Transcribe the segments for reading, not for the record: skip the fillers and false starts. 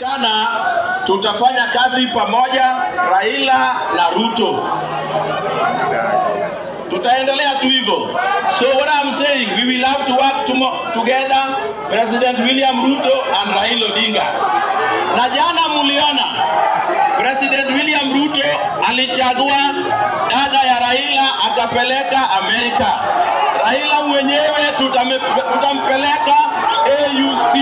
Kana tutafanya kazi pamoja, Raila na Ruto. Tutaendelea tu hivyo. So what I'm saying, we will have to work together, President William Ruto and Raila Odinga. Na jana muliona President William Ruto alichagua dada ya Raila akapeleka Amerika. Raila mwenyewe tutampeleka AUC.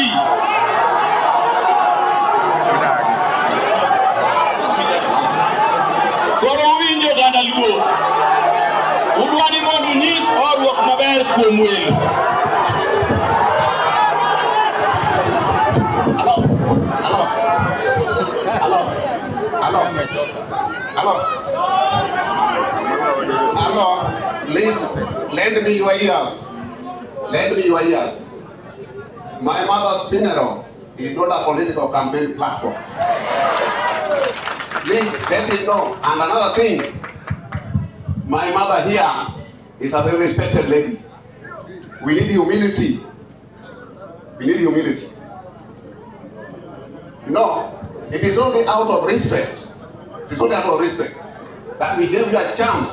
Korowinjo ganda luo. Udwani modu nyis orwok maber kuom welo. Hello, listen, lend me your ears. Lend me your ears. My mother's funeral is not a political campaign platform. Please let it know. And another thing, my mother here is a very respected lady. We need humility. We need humility. No, it is only out of respect. It is only out of respect that we gave you a chance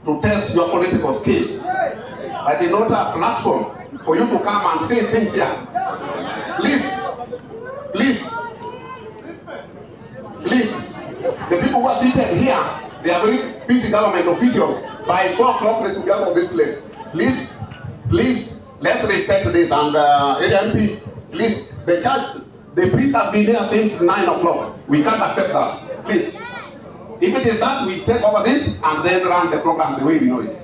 to test your political skills. But it's not a platform for you to come and say things here. Please, please, please. The people who are seated here, they are very busy government officials. By 4 o'clock, they should be out of this place. Please, please, let's respect this. And AMP, please, the church, the priest has been there since 9 o'clock. We can't accept that. Please. If it is that, we take over this and then run the program the way we know it.